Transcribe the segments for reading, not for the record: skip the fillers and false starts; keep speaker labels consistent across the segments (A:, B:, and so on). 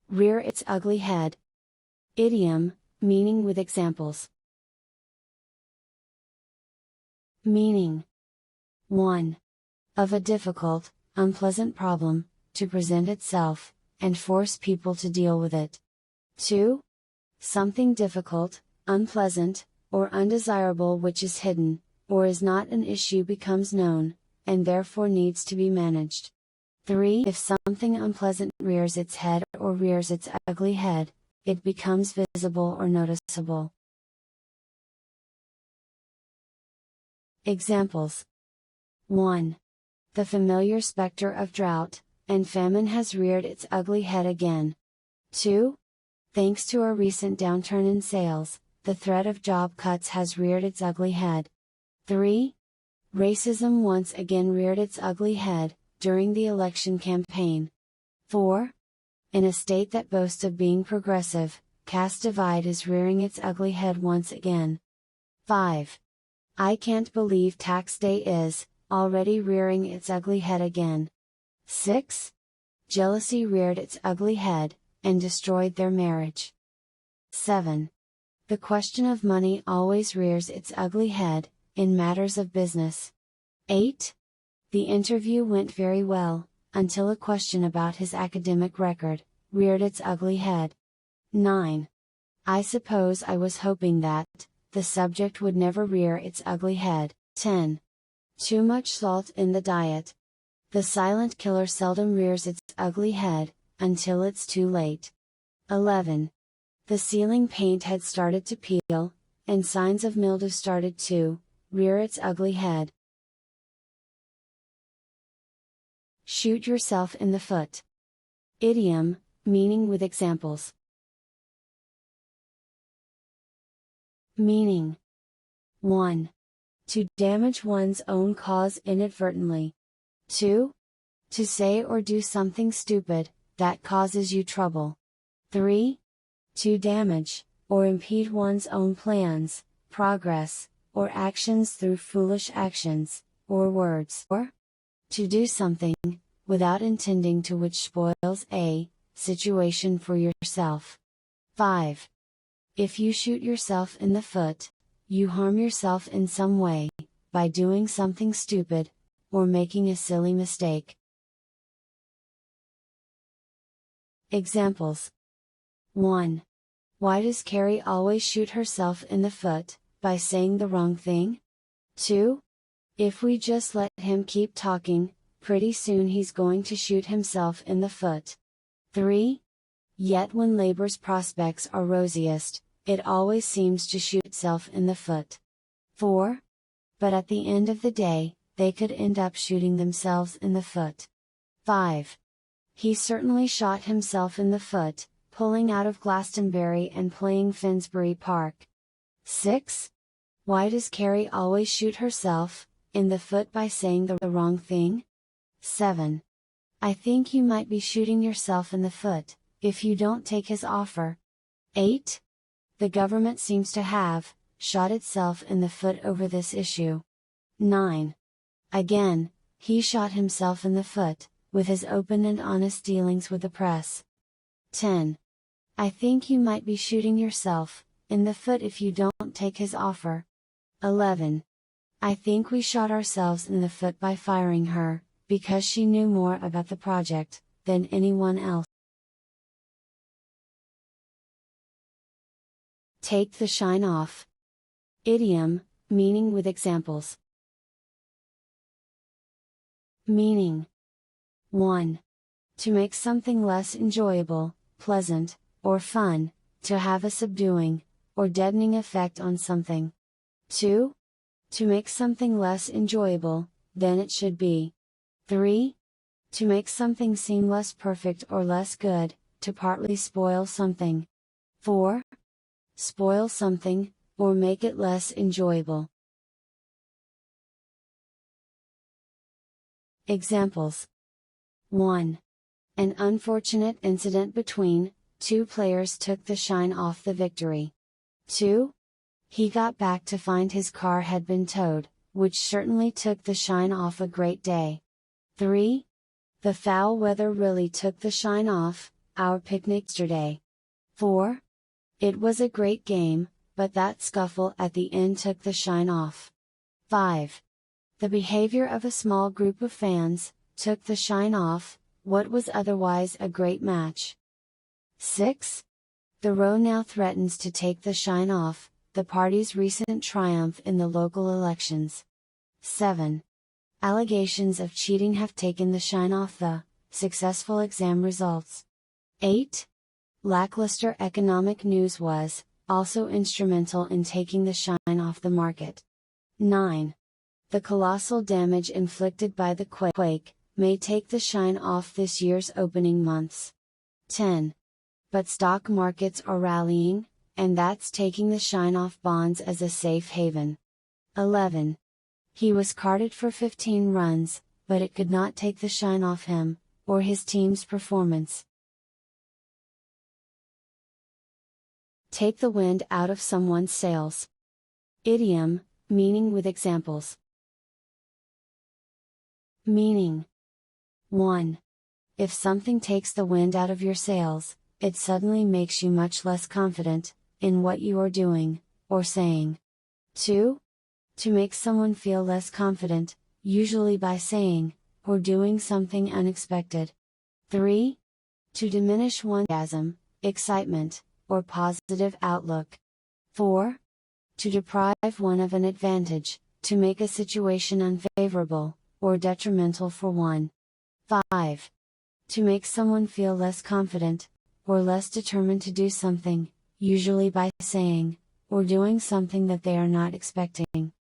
A: rear its ugly head. Idiom, meaning with examples. Meaning. 1. Of a difficult, unpleasant problem, to present itself, and force people to deal with it. 2. Something difficult, unpleasant, or undesirable which is hidden, or is not an issue becomes known, and therefore needs to be managed. 3. If something unpleasant rears its head or rears its ugly head, it becomes visible or noticeable. Examples. 1. The familiar specter of drought and famine has reared its ugly head again. 2. Thanks to a recent downturn in sales, the threat of job cuts has reared its ugly head. 3. Racism once again reared its ugly head, during the election campaign. 4. In a state that boasts of being progressive, caste divide is rearing its ugly head once again. 5. I can't believe tax day is already rearing its ugly head again. 6. Jealousy reared its ugly head, and destroyed their marriage. 7. The question of money always rears its ugly head, in matters of business. 8. The interview went very well, until a question about his academic record reared its ugly head. 9. I suppose I was hoping that the subject would never rear its ugly head. 10. Too much salt in the diet. The silent killer seldom rears its ugly head, until it's too late. 11. The ceiling paint had started to peel, and signs of mildew started to rear its ugly head. Shoot yourself in the foot. Idiom, meaning with examples. Meaning. 1. To damage one's own cause inadvertently. 2. To say or do something stupid, that causes you trouble. 3. To damage, or impede one's own plans, progress, or actions through foolish actions, or words. Or, to do something, without intending to which spoils a situation for yourself. 5. If you shoot yourself in the foot, you harm yourself in some way, by doing something stupid, or making a silly mistake. Examples. 1. Why does Carrie always shoot herself in the foot, by saying the wrong thing? 2. If we just let him keep talking, pretty soon he's going to shoot himself in the foot. 3. Yet when labor's prospects are rosiest, it always seems to shoot itself in the foot. 4. But at the end of the day, they could end up shooting themselves in the foot. 5. He certainly shot himself in the foot, pulling out of Glastonbury and playing Finsbury Park. 6. Why does Carrie always shoot herself in the foot by saying the wrong thing? 7. I think you might be shooting yourself in the foot, if you don't take his offer. 8. The government seems to have shot itself in the foot over this issue. 9. Again, he shot himself in the foot, with his open and honest dealings with the press. 10. I think you might be shooting yourself in the foot if you don't take his offer. 11. I think we shot ourselves in the foot by firing her, because she knew more about the project than anyone else. Take the shine off. Idiom, meaning with examples. Meaning. 1. To make something less enjoyable, pleasant, or fun, to have a subduing, or deadening effect on something. 2. To make something less enjoyable than it should be. 3. To make something seem less perfect or less good, to partly spoil something. 4. Spoil something, or make it less enjoyable. Examples. 1. An unfortunate incident between two players took the shine off the victory. 2. He got back to find his car had been towed, which certainly took the shine off a great day. 3. The foul weather really took the shine off our picnic yesterday. 4. It was a great game, but that scuffle at the end took the shine off. 5. The behavior of a small group of fans took the shine off what was otherwise a great match. 6. The row now threatens to take the shine off the party's recent triumph in the local elections. 7. Allegations of cheating have taken the shine off the successful exam results. 8. Lackluster economic news was also instrumental in taking the shine off the market. 9. The colossal damage inflicted by the quake may take the shine off this year's opening months. 10. But stock markets are rallying, and that's taking the shine off bonds as a safe haven. 11. He was carded for 15 runs, but it could not take the shine off him, or his team's performance. Take the wind out of someone's sails. Idiom, meaning with examples. Meaning. 1. If something takes the wind out of your sails, it suddenly makes you much less confident in what you are doing or saying. 2. To make someone feel less confident, usually by saying or doing something unexpected. 3. To diminish one's enthusiasm, excitement, or positive outlook. 4. To deprive one of an advantage, to make a situation unfavorable or detrimental for one. 5. To make someone feel less confident or less determined to do something, usually by saying or doing something that they are not expecting.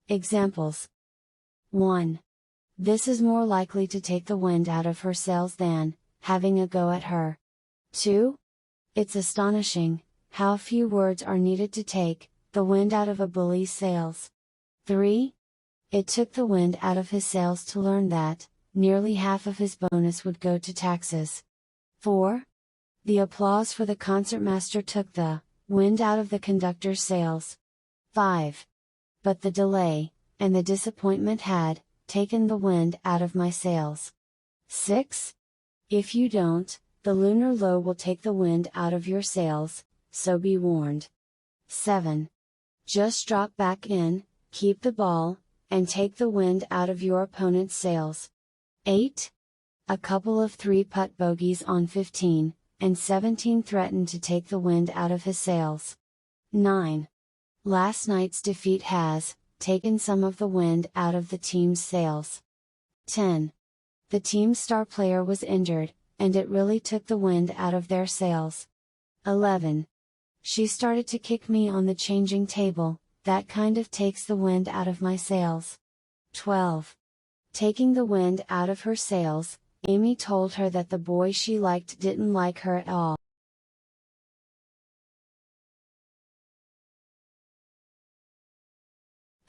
A: Examples. 1. This is more likely to take the wind out of her sails than having a go at her. 2. It's astonishing how few words are needed to take the wind out of a bully's sails. 3. It took the wind out of his sails to learn that nearly half of his bonus would go to taxes. 4. The applause for the concertmaster took the wind out of the conductor's sails. 5. But the delay and the disappointment had taken the wind out of my sails. 6. If you don't, the lunar low will take the wind out of your sails, so be warned. 7. Just drop back in, keep the ball, and take the wind out of your opponent's sails. 8. A couple of 3-putt bogeys on 15 and 17 threatened to take the wind out of his sails. 9. Last night's defeat has taken some of the wind out of the team's sails. 10. The team's star player was injured, and it really took the wind out of their sails. 11. She started to kick me on the changing table, that kind of takes the wind out of my sails. 12. Taking the wind out of her sails, Amy told her that the boy she liked didn't like her at all.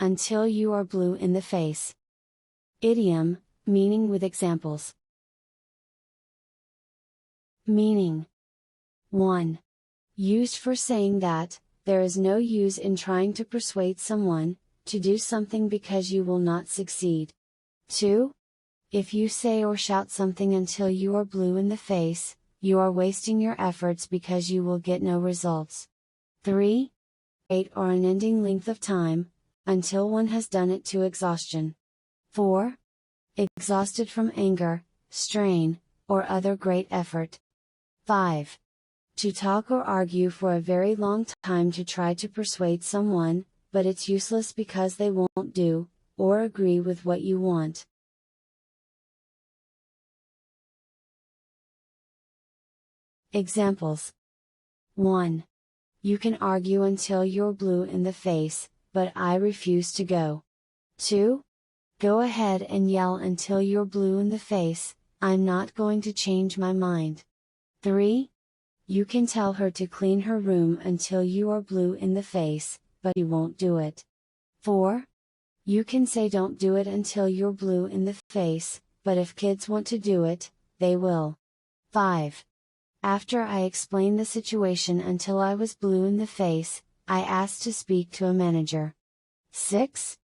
A: Until you are blue in the face. Idiom, meaning with examples. Meaning. 1. Used for saying that there is no use in trying to persuade someone to do something because you will not succeed. 2. If you say or shout something until you are blue in the face, you are wasting your efforts because you will get no results. 3. 8 or an ending length of time, until one has done it to exhaustion. 4. Exhausted from anger, strain, or other great effort. 5. To talk or argue for a very long time to try to persuade someone, but it's useless because they won't do, or agree with what you want. Examples. 1. You can argue until you're blue in the face, but I refuse to go. 2. Go ahead and yell until you're blue in the face, I'm not going to change my mind. 3. You can tell her to clean her room until you are blue in the face, but you won't do it. 4. You can say don't do it until you're blue in the face, but if kids want to do it, they will. 5. After I explained the situation until I was blue in the face, I asked to speak to a manager. 6.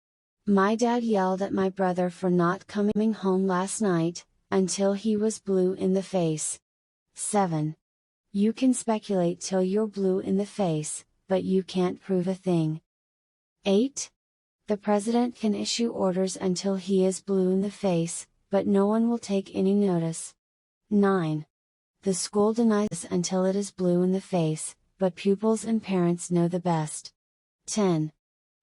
A: My dad yelled at my brother for not coming home last night, until he was blue in the face. 7. You can speculate till you're blue in the face, but you can't prove a thing. 8. The president can issue orders until he is blue in the face, but no one will take any notice. 9. The school denies until it is blue in the face, but pupils and parents know the best. 10.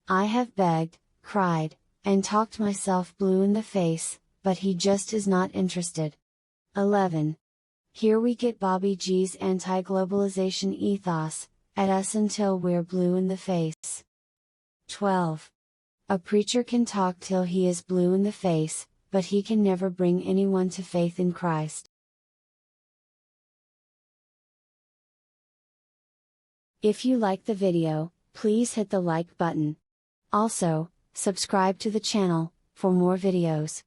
A: I have begged, cried, and talked myself blue in the face, but he just is not interested. 11. Here we get Bobby G's anti-globalization ethos, at us until we're blue in the face. 12. A preacher can talk till he is blue in the face, but he can never bring anyone to faith in Christ. If you like the video, please hit the like button. Also, subscribe to the channel, for more videos.